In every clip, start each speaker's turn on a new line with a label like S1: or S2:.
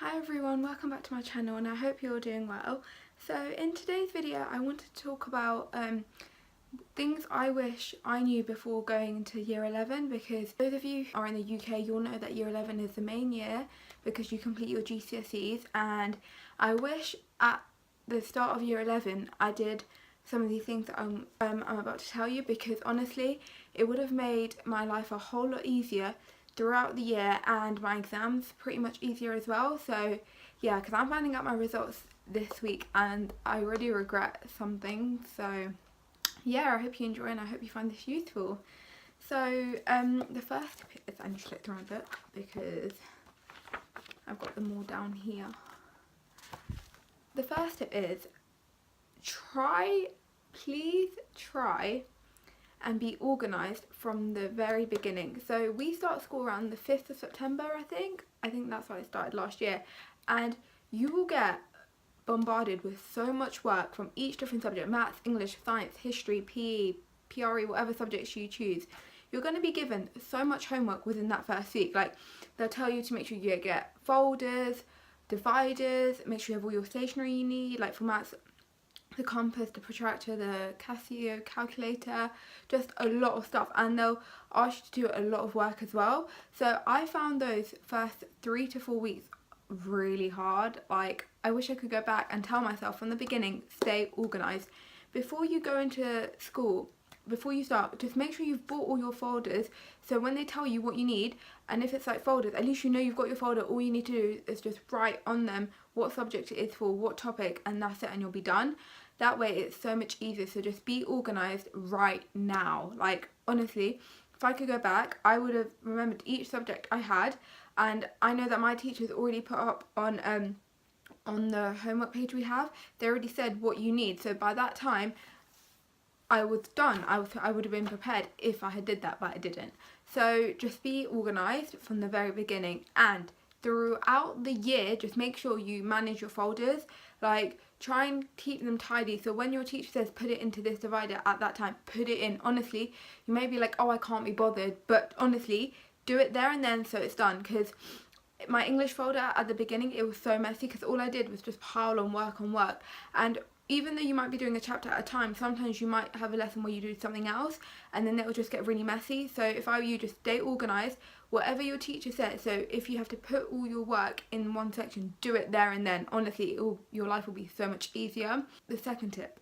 S1: Hi everyone, welcome back to my channel and I hope you're doing well. So in today's video I wanted to talk about things I wish I knew before going into year 11, because those of you who are in the UK, you'll know that year 11 is the main year because you complete your GCSEs, and I wish at the start of year 11 I did some of these things that I'm about to tell you, because honestly it would have made my life a whole lot easier throughout the year and my exams pretty much easier as well. So yeah, because I'm finding out my results this week and I really regret some things. So yeah, I hope you enjoy and I hope you find this useful. So the first tip is, I need to look through my book because I've got them all down here. The first tip is please try and be organised from the very beginning. So we start school around the 5th of September, I think that's why I started last year, and you will get bombarded with so much work from each different subject: maths, English, science, history, PE, PRE, whatever subjects you choose. You're going to be given so much homework within that first week. Like, they'll tell you to make sure you get folders, dividers, make sure you have all your stationery you need, like for maths, the compass, the protractor, the Casio calculator, just a lot of stuff, and they'll ask you to do a lot of work as well. So I found those first 3 to 4 weeks really hard. Like, I wish I could go back and tell myself from the beginning, stay organised. Before you go into school, before you start, just make sure you've bought all your folders, so when they tell you what you need, and if it's like folders, at least you know you've got your folder. All you need to do is just write on them what subject it is for, what topic, and that's it, and you'll be done. That way it's so much easier. So just be organised right now. Like, honestly, if I could go back, I would have remembered each subject I had, and I know that my teachers already put up on the homework page we have, they already said what you need. So by that time I was done. I would have been prepared if I had did that, but I didn't. So just be organised from the very beginning, and throughout the year just make sure you manage your folders. Like, try and keep them tidy, so when your teacher says put it into this divider at that time, put it in. Honestly, you may be like, oh, I can't be bothered, but honestly do it there and then so it's done. Because my English folder at the beginning, it was so messy because all I did was just pile on work, and even though you might be doing a chapter at a time, sometimes you might have a lesson where you do something else and then it will just get really messy. So if I were you, just stay organised, whatever your teacher says. So if you have to put all your work in one section, do it there and then. Honestly, your life will be so much easier. The second tip,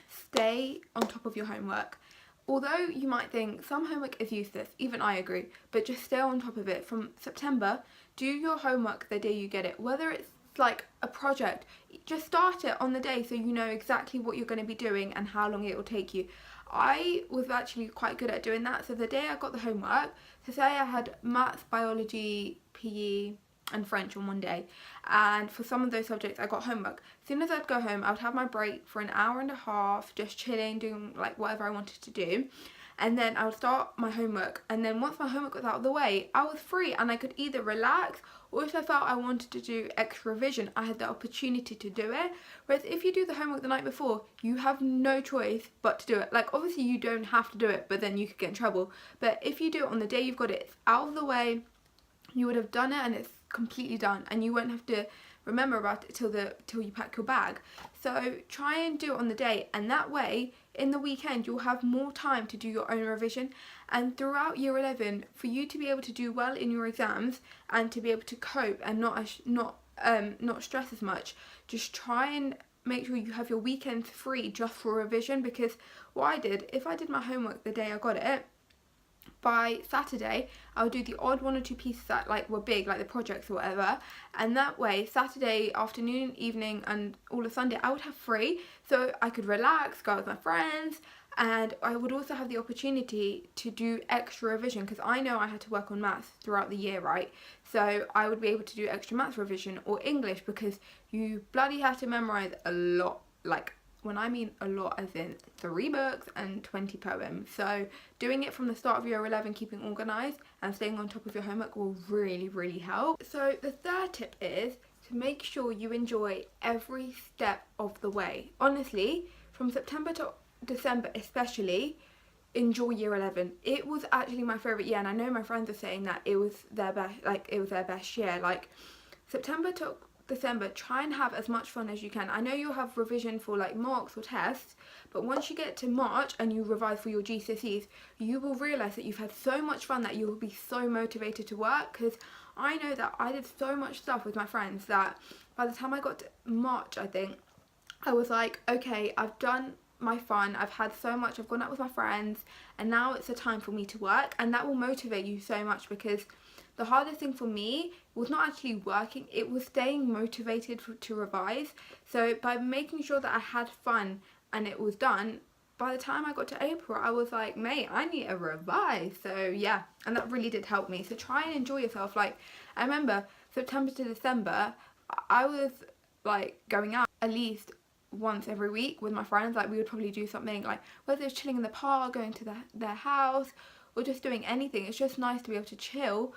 S1: stay on top of your homework. Although you might think some homework is useless, even I agree, but just stay on top of it. From September, do your homework the day you get it. Whether it's like a project, just start it on the day so you know exactly what you're going to be doing and how long it will take you. I was actually quite good at doing that. So the day I got the homework, so say I had maths, biology, PE and French on one day, and for some of those subjects I got homework. As soon as I'd go home, I would have my break for an hour and a half, just chilling, doing like whatever I wanted to do, and then I would start my homework. And then once my homework was out of the way, I was free and I could either relax, or if I felt I wanted to do extra revision, I had the opportunity to do it. Whereas if you do the homework the night before, you have no choice but to do it. Like, obviously you don't have to do it, but then you could get in trouble. But if you do it on the day you've got it, it's out of the way, you would have done it and it's completely done, and you won't have to remember about it till you pack your bag. So try and do it on the day, and that way in the weekend you'll have more time to do your own revision. And throughout year 11, for you to be able to do well in your exams and to be able to cope and not stress as much, just try and make sure you have your weekends free just for revision. Because what I did, if I did my homework the day I got it, by Saturday I would do the odd 1 or 2 pieces that like were big, like the projects or whatever, and that way Saturday afternoon, evening and all of Sunday I would have free, so I could relax, go out with my friends, and I would also have the opportunity to do extra revision, because I know I had to work on maths throughout the year, right? So I would be able to do extra maths revision or English, because you bloody have to memorise a lot. Like, when I mean a lot, as in 3 books and 20 poems. So doing it from the start of year 11, keeping organised and staying on top of your homework will really, really help. So the third tip is to make sure you enjoy every step of the way. Honestly, from September to December especially, enjoy year 11. It was actually my favourite year, and I know my friends are saying that it was their best, like it was their best year. Like, September to December, try and have as much fun as you can. I know you'll have revision for like marks or tests, but once you get to March and you revise for your GCSEs, you will realise that you've had so much fun that you will be so motivated to work. Because I know that I did so much stuff with my friends that by the time I got to March, I think, I was like, okay, I've done my fun, I've had so much, I've gone out with my friends, and now it's a time for me to work. And that will motivate you so much, because the hardest thing for me was not actually working, it was staying motivated to revise. So by making sure that I had fun and it was done, by the time I got to April, I was like, mate, I need a revise. So yeah, and that really did help me. So try and enjoy yourself. Like, I remember September to December, I was like going out at least once every week with my friends. Like, we would probably do something, like whether it's chilling in the park, going to their house, or just doing anything. It's just nice to be able to chill,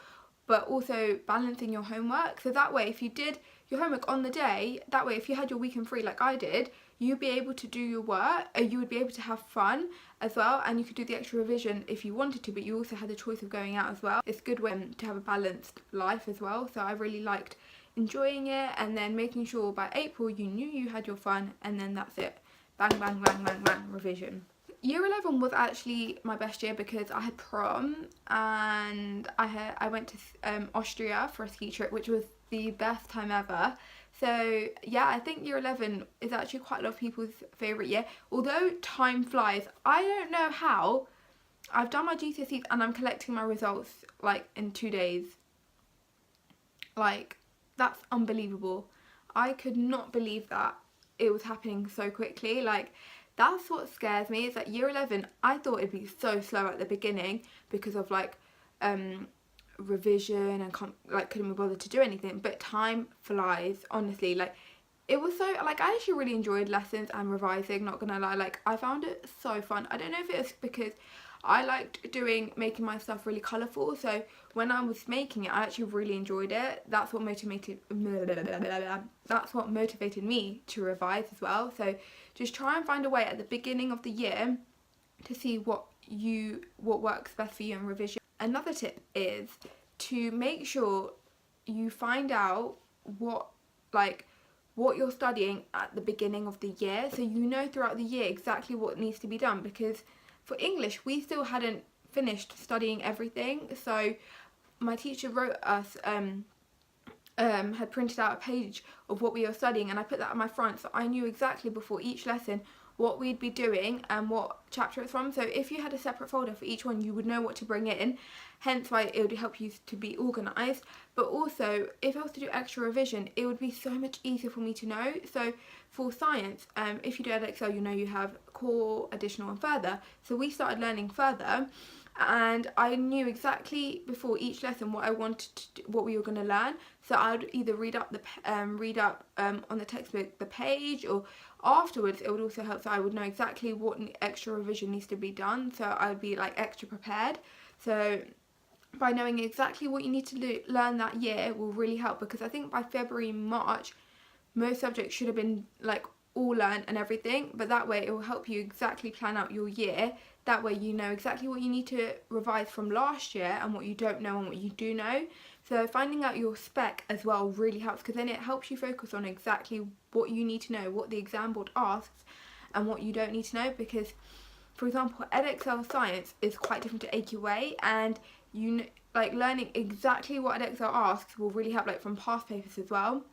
S1: but also balancing your homework. So that way, if you did your homework on the day, that way if you had your weekend free like I did, you'd be able to do your work, you would be able to have fun as well, and you could do the extra revision if you wanted to, but you also had the choice of going out as well. It's a good way to have a balanced life as well. So I really liked enjoying it, and then making sure by April you knew you had your fun, and then that's it. Bang, bang, bang, bang, bang, revision. Year 11 was actually my best year because I had prom, and I went to Austria for a ski trip, which was the best time ever. So yeah, I think year 11 is actually quite a lot of people's favourite year. Although time flies, I don't know how. I've done my GCSEs and I'm collecting my results like in 2 days. Like, that's unbelievable. I could not believe that it was happening so quickly. Like, that's what scares me, is that year 11, I thought it'd be so slow at the beginning because of like revision and couldn't be bothered to do anything, but time flies, honestly. Like, it was so, like, I actually really enjoyed lessons and revising, not gonna lie. Like, I found it so fun. I don't know if it was because I liked making my stuff really colourful, so when I was making it, I actually really enjoyed it. That's what motivated me to revise as well. So just try and find a way at the beginning of the year to see what works best for you in revision. Another tip is to make sure you find out what you're studying at the beginning of the year, so you know throughout the year exactly what needs to be done. Because for English, we still hadn't finished studying everything, so my teacher wrote us had printed out a page of what we were studying, and I put that on my front, so I knew exactly before each lesson what we'd be doing and what chapter it's from. So if you had a separate folder for each one, you would know what to bring in, hence why it would help you to be organised. But also, if I was to do extra revision, it would be so much easier for me to know. So for science, if you do Edexcel, you know you have core, additional and further. So we started learning further, and I knew exactly before each lesson what I wanted what we were going to learn. So I would either read up on the textbook the page, or afterwards it would also help, so I would know exactly what extra revision needs to be done, so I would be like extra prepared. So by knowing exactly what you need to learn that year will really help, because I think by February, March, most subjects should have been like all learned and everything, but that way it will help you exactly plan out your year. That way you know exactly what you need to revise from last year and what you don't know and what you do know. So finding out your spec as well really helps, because then it helps you focus on exactly what you need to know, what the exam board asks, and what you don't need to know. Because, for example, Edexcel Science is quite different to AQA, and learning exactly what Edexcel asks will really help, like from past papers as well.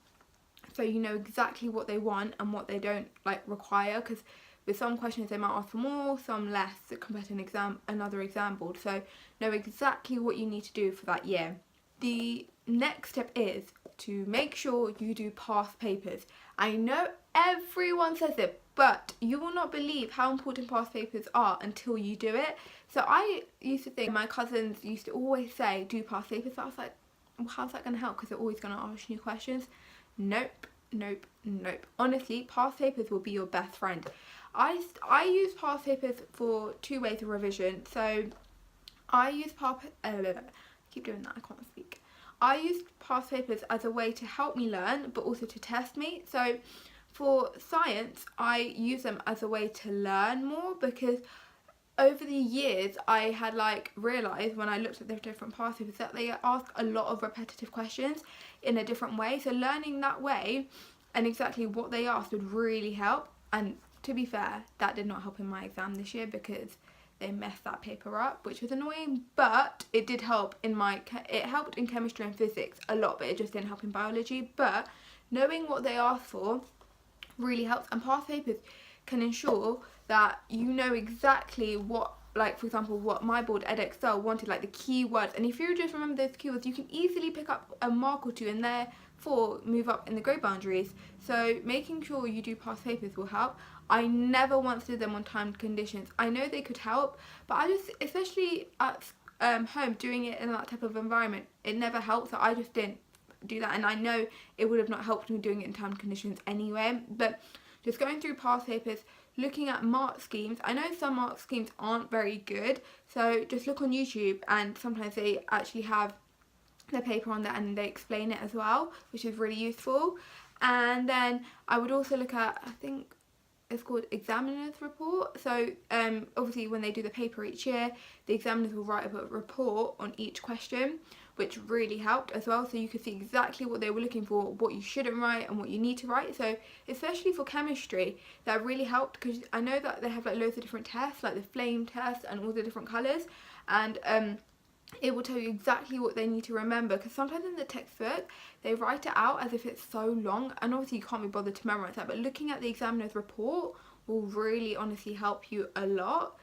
S1: So you know exactly what they want and what they don't require, because with some questions they might ask for more, some less compared to another exam board. So know exactly what you need to do for that year. The next step is to make sure you do past papers. I know everyone says it, but you will not believe how important past papers are until you do it. So I used to think, my cousins used to always say, do past papers. So I was like, well, how's that going to help? Because they're always going to ask new questions. Nope, nope, nope. Honestly, past papers will be your best friend. I use past papers for 2 ways of revision. So I use keep doing that, I can't speak. I use past papers as a way to help me learn, but also to test me. So for science, I use them as a way to learn more, because over the years I had like realised when I looked at the different past papers that they ask a lot of repetitive questions in a different way. So learning that way and exactly what they asked would really help. And to be fair, that did not help in my exam this year because they messed that paper up, which was annoying, but it did help in it helped in chemistry and physics a lot, but it just didn't help in biology. But knowing what they asked for really helps, and past papers can ensure that you know exactly what, like for example, what my board Edexcel wanted, like the keywords, and if you just remember those keywords, you can easily pick up a mark or two and therefore move up in the grade boundaries. So making sure you do past papers will help. I never once did them on timed conditions. I know they could help, but I just, especially at home, doing it in that type of environment, it never helped, so I just didn't do that, and I know it would have not helped me doing it in timed conditions anyway. But just going through past papers, looking at mark schemes, I know some mark schemes aren't very good, so just look on YouTube, and sometimes they actually have the paper on there and they explain it as well, which is really useful. And then I would also look at, I think it's called examiner's report. So obviously when they do the paper each year, the examiners will write a report on each question, which really helped as well, so you could see exactly what they were looking for, what you shouldn't write and what you need to write. So especially for chemistry, that really helped, because I know that they have like loads of different tests, like the flame test and all the different colours, and it will tell you exactly what they need to remember, because sometimes in the textbook they write it out as if it's so long, and obviously you can't be bothered to memorize that, but looking at the examiner's report will really honestly help you a lot.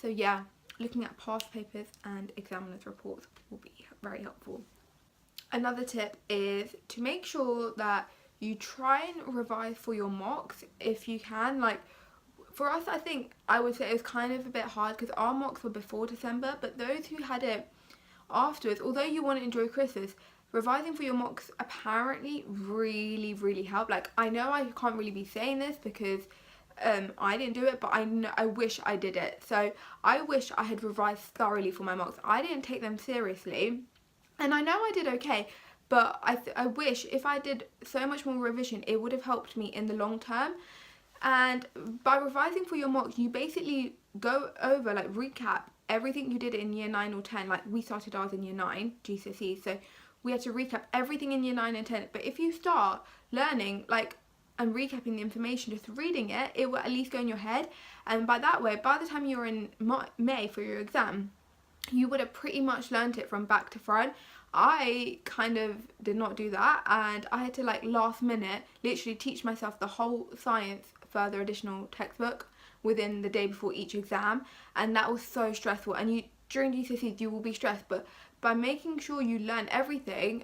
S1: So yeah, looking at past papers and examiner's reports will be very helpful. Another tip is to make sure that you try and revise for your mocks if you can. Like for us, I think I would say it was kind of a bit hard because our mocks were before December, but those who had it afterwards, although you want to enjoy Christmas, revising for your mocks apparently really helped. Like I know I can't really be saying this because I didn't do it, but I wish I did it. So I wish I had revised thoroughly for my mocks. I didn't take them seriously, and I know I did okay, but I wish if I did so much more revision, it would have helped me in the long term. And by revising for your mocks, you basically go over, like recap everything you did in year 9 or 10. Like we started ours in year 9 GCSE, so we had to recap everything in year 9 and 10. But if you start learning like and recapping the information, just reading it, it will at least go in your head, and by that way, by the time you're in May for your exam, you would have pretty much learnt it from back to front. I kind of did not do that, and I had to like last minute literally teach myself the whole science further additional textbook within the day before each exam, and that was so stressful. And you during GCSEs you will be stressed, but by making sure you learn everything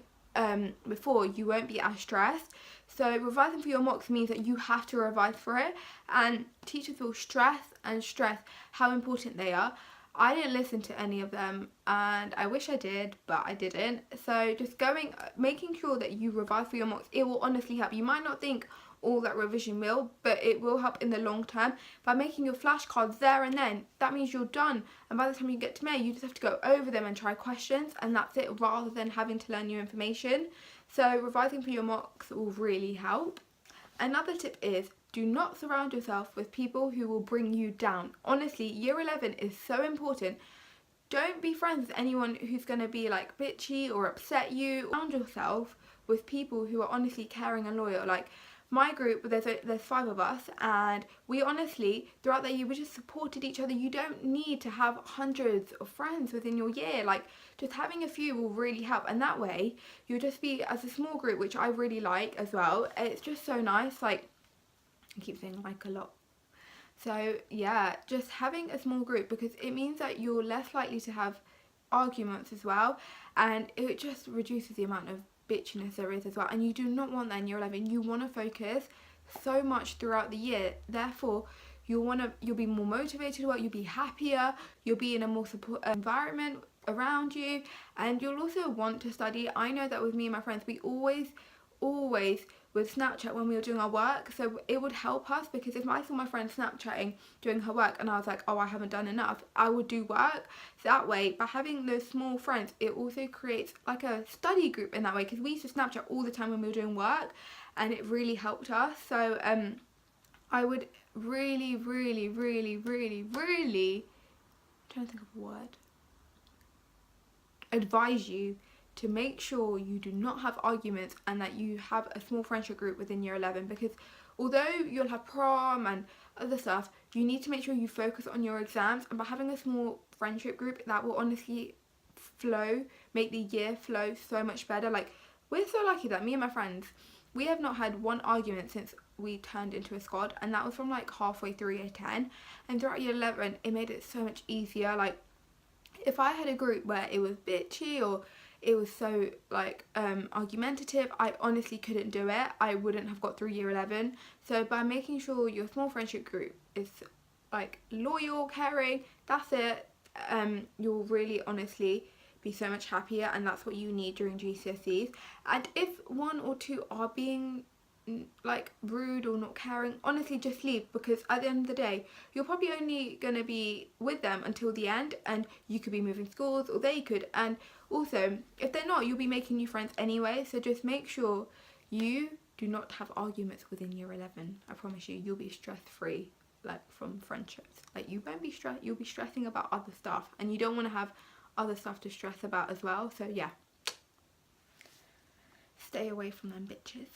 S1: before, you won't be as stressed. So revising for your mocks means that you have to revise for it, and teachers will stress how important they are. I didn't listen to any of them, and I wish I did, but I didn't. So just making sure that you revise for your mocks, it will honestly help. You might not think all that revision will, but it will help in the long term. By making your flashcards there and then, that means you're done, and by the time you get to May, you just have to go over them and try questions, and that's it, rather than having to learn new information. So revising for your mocks will really help. Another tip is, do not surround yourself with people who will bring you down. Honestly, year 11 is so important. Don't be friends with anyone who's going to be like bitchy or upset you. Surround yourself with people who are honestly caring and loyal. Like my group, there's 5 of us, and we honestly throughout the year we just supported each other. You don't need to have hundreds of friends within your year. Like just having a few will really help, and that way you'll just be as a small group, which I really like as well. It's just so nice. Like I keep saying like a lot. So yeah, just having a small group, because it means that you're less likely to have arguments as well, and it just reduces the amount of bitchiness there is as well, and you do not want that in year 11. You want to focus so much throughout the year, therefore you'll be more motivated to work, you'll be happier, you'll be in a more support environment around you, and you'll also want to study. I know that with me and my friends, we always with Snapchat when we were doing our work, so it would help us, because if I saw my friend Snapchatting doing her work and I was like, oh, I haven't done enough, I would do work. So that way, by having those small friends, it also creates like a study group in that way, because we used to Snapchat all the time when we were doing work, and it really helped us. So I would really trying to think of a word. Advise you to make sure you do not have arguments and that you have a small friendship group within year 11, because although you'll have prom and other stuff, you need to make sure you focus on your exams, and by having a small friendship group, that will honestly make the year flow so much better. Like, we're so lucky that me and my friends, we have not had one argument since we turned into a squad, and that was from like halfway through year 10, and throughout year 11 it made it so much easier. Like, if I had a group where it was bitchy or it was so like argumentative, I honestly couldn't do it. I wouldn't have got through year 11. So by making sure your small friendship group is like loyal, caring, that's it, you'll really honestly be so much happier, and that's what you need during GCSEs. And if one or two are being like rude or not caring, honestly just leave, because at the end of the day you're probably only going to be with them until the end, and you could be moving schools or they could, and also if they're not, you'll be making new friends anyway. So just make sure you do not have arguments within year 11. I promise you, you'll be stress free, like from friendships. Like, you won't be stressed, you'll be stressing about other stuff, and you don't want to have other stuff to stress about as well. So yeah, stay away from them bitches.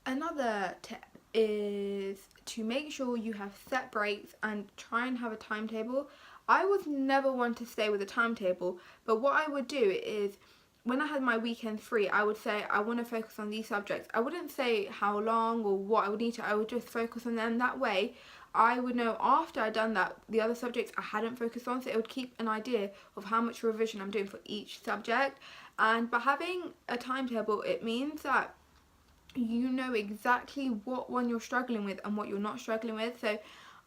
S1: Another tip is to make sure you have set breaks and try and have a timetable. I was never one to stay with a timetable, but what I would do is when I had my weekends free, I would say I want to focus on these subjects. I wouldn't say how long or what I would need to, I would just focus on them. That way I would know after I'd done that the other subjects I hadn't focused on, so it would keep an idea of how much revision I'm doing for each subject. And by having a timetable, it means that you know exactly what one you're struggling with and what you're not struggling with. So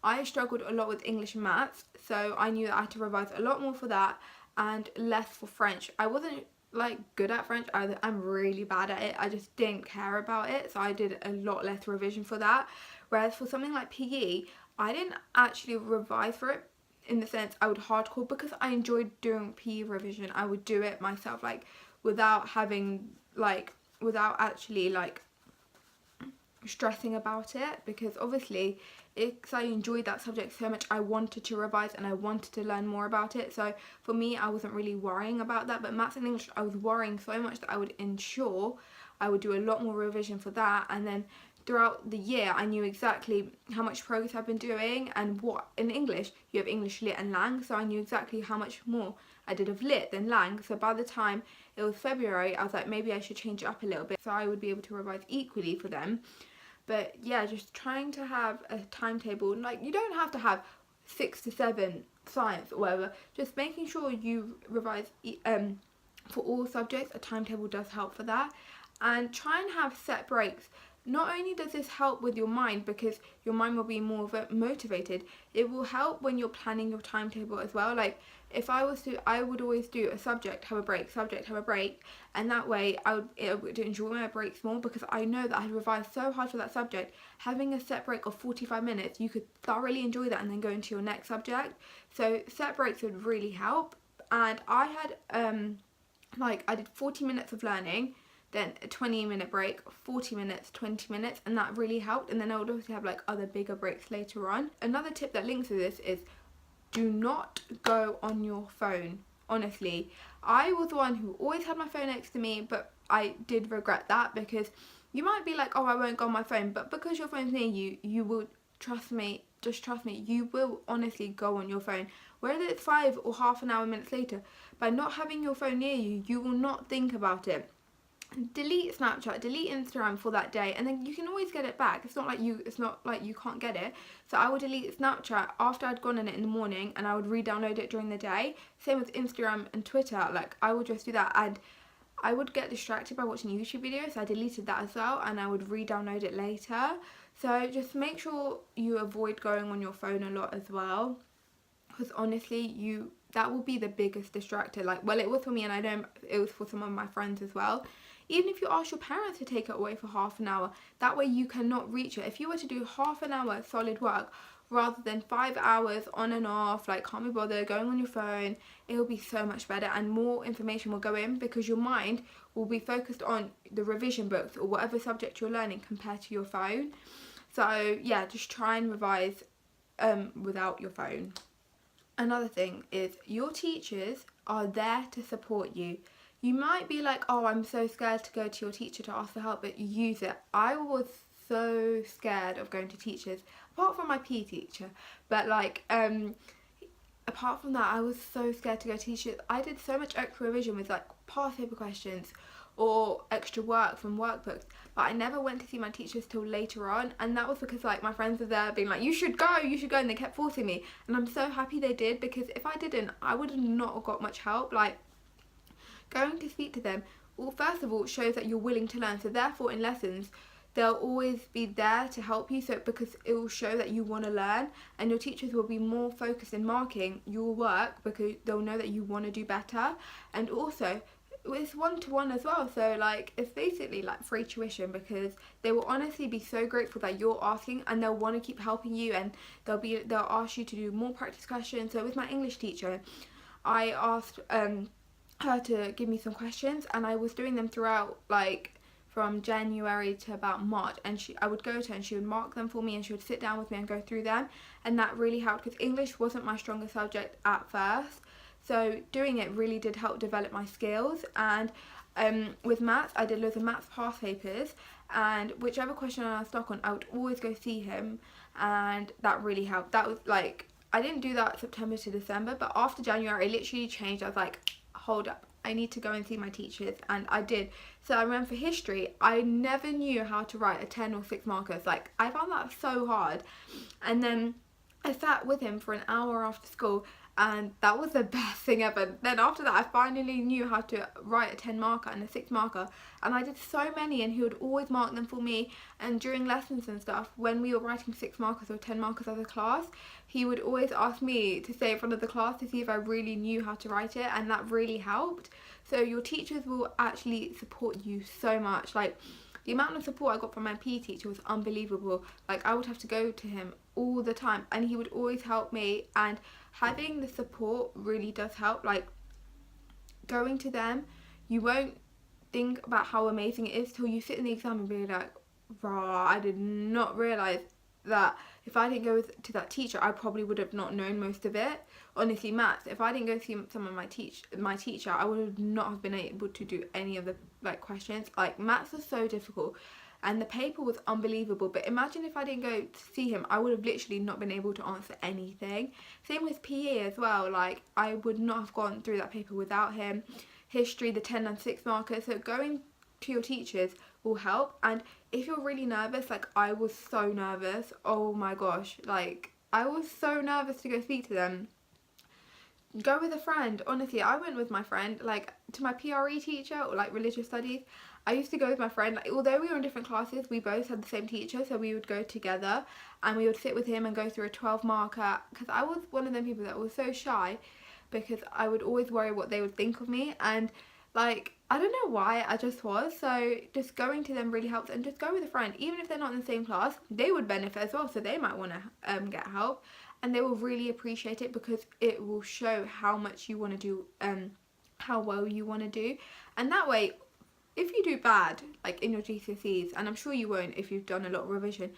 S1: I struggled a lot with English and maths, so I knew that I had to revise a lot more for that and less for French. I wasn't like good at French either. I'm really bad at it. I just didn't care about it, so I did a lot less revision for that. Whereas for something like PE, I didn't actually revise for it, in the sense I would hardcore, because I enjoyed doing PE revision. I would do it myself, like without actually like stressing about it, because obviously I enjoyed that subject so much, I wanted to revise and I wanted to learn more about it. So for me, I wasn't really worrying about that. But maths and English, I was worrying so much that I would ensure I would do a lot more revision for that, and then throughout the year I knew exactly how much progress I've been doing. And what in English, you have English, Lit and Lang, so I knew exactly how much more I did of Lit than Lang. So by the time it was February, I was like, maybe I should change it up a little bit so I would be able to revise equally for them. But yeah, just trying to have a timetable. Like, you don't have to have 6 to 7 science or whatever, just making sure you revise for all subjects. A timetable does help for that. And try and have set breaks. Not only does this help with your mind, because your mind will be more motivated, it will help when you're planning your timetable as well. Like, if I would always do a subject, have a break, subject, have a break, and that way I would enjoy my breaks more, because I know that I had revised so hard for that subject. Having a set break of 45 minutes, you could thoroughly enjoy that and then go into your next subject. So set breaks would really help. And I had I did 40 minutes of learning, then a 20-minute break, 40 minutes, 20 minutes, and that really helped. And then I would also have like other bigger breaks later on. Another tip that links to this is do not go on your phone. Honestly, I was the one who always had my phone next to me, but I did regret that, because you might be like, oh, I won't go on my phone, but because your phone's near you, you will, trust me, you will honestly go on your phone. Whether it's 5 or half an hour, minutes later, by not having your phone near you, you will not think about it. Delete Snapchat, delete Instagram for that day, and then you can always get it back. It's not like you can't get it. So I would delete Snapchat after I'd gone on it in the morning, and I would re-download it during the day. Same with Instagram and Twitter. Like, I would just do that, and I would get distracted by watching YouTube videos, so I deleted that as well, and I would re-download it later. So just make sure you avoid going on your phone a lot as well, because honestly, that will be the biggest distractor. Like, well, it was for me, and I know it was for some of my friends as well. Even if you ask your parents to take it away for half an hour, that way you cannot reach it. If you were to do half an hour solid work rather than 5 hours on and off, like can't be bothered, going on your phone, it will be so much better, and more information will go in, because your mind will be focused on the revision books or whatever subject you're learning compared to your phone. So yeah, just try and revise without your phone. Another thing is your teachers are there to support you. You might be like, oh, I'm so scared to go to your teacher to ask for help, but use it. I was so scared of going to teachers, apart from my PE teacher, but like apart from that, I was so scared to go to teachers. I did so much extra revision with like past paper questions or extra work from workbooks, but I never went to see my teachers till later on, and that was because like my friends were there being like, you should go, and they kept forcing me, and I'm so happy they did, because if I didn't, I would have not got much help. Like, going to speak to them, well, first of all, shows that you're willing to learn, so therefore in lessons they'll always be there to help you, so because it will show that you want to learn, and your teachers will be more focused in marking your work because they'll know that you want to do better. And also it's one-to-one as well, so like it's basically like free tuition, because they will honestly be so grateful that you're asking, and they'll want to keep helping you, and they'll ask you to do more practice questions. So with my English teacher, I asked her to give me some questions, and I was doing them throughout, like from January to about March, and I would go to her and she would mark them for me, and she would sit down with me and go through them, and that really helped because English wasn't my strongest subject at first. So doing it really did help develop my skills. And with maths, I did loads of maths past papers, and whichever question I was stuck on, I would always go see him, and that really helped. That was like, I didn't do that September to December, but after January, I literally changed. I was like, hold up, I need to go and see my teachers, and I did. So I remember for history, I never knew how to write a 10 or 6 markers. Like, I found that so hard. And then I sat with him for an hour after school, and that was the best thing ever. Then after that, I finally knew how to write a 10 marker and a 6 marker, and I did so many, and he would always mark them for me. And during lessons and stuff, when we were writing 6 markers or 10 markers as a class, he would always ask me to stay in front of the class to see if I really knew how to write it, and that really helped. So your teachers will actually support you so much. Like, the amount of support I got from my PE teacher was unbelievable. Like, I would have to go to him all the time, and he would always help me, and having the support really does help. Like, going to them, you won't think about how amazing it is till you sit in the exam and be like, rah, I did not realise that if I didn't go to that teacher, I probably would have not known most of it. Honestly, maths, if I didn't go see some of my teacher, I would have not have been able to do any of the like questions. Like, maths was so difficult, and the paper was unbelievable, but imagine if I didn't go to see him, I would have literally not been able to answer anything. Same with PE as well. Like, I would not have gone through that paper without him. History, the 10 and 6 markers. So going to your teachers will help. And if you're really nervous, like I was so nervous, oh my gosh, like I was so nervous to go speak to them, go with a friend. Honestly, I went with my friend, like to my PRE teacher, or like religious studies. I used to go with my friend, like, although we were in different classes, we both had the same teacher, so we would go together and we would sit with him and go through a 12 marker, because I was one of them people that was so shy, because I would always worry what they would think of me, and like, I don't know why, I just was. So just going to them really helps, and just go with a friend, even if they're not in the same class, they would benefit as well, so they might want to get help, and they will really appreciate it, because it will show how much you want to do, how well you want to do. And that way, if you do bad, like in your GCSEs, and I'm sure you won't if you've done a lot of revision,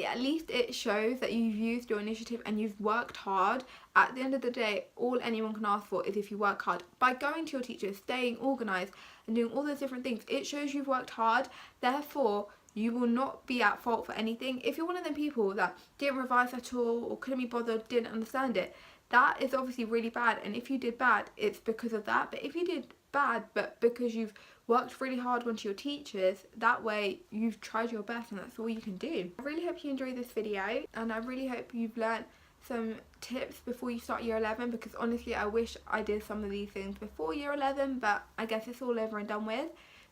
S1: at least it shows that you've used your initiative and you've worked hard. At the end of the day, all anyone can ask for is if you work hard. By going to your teacher, staying organised and doing all those different things, it shows you've worked hard. Therefore, you will not be at fault for anything. If you're one of them people that didn't revise at all, or couldn't be bothered, didn't understand it, that is obviously really bad. And if you did bad, it's because of that. But if you did bad, but because you've worked really hard onto your teachers, that way you've tried your best, and that's all you can do. I really hope you enjoyed this video, and I really hope you've learnt some tips before you start year 11, because honestly I wish I did some of these things before year 11, but I guess it's all over and done with.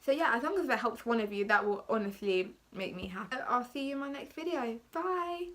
S1: So yeah, as long as that helps one of you, that will honestly make me happy. I'll see you in my next video. Bye!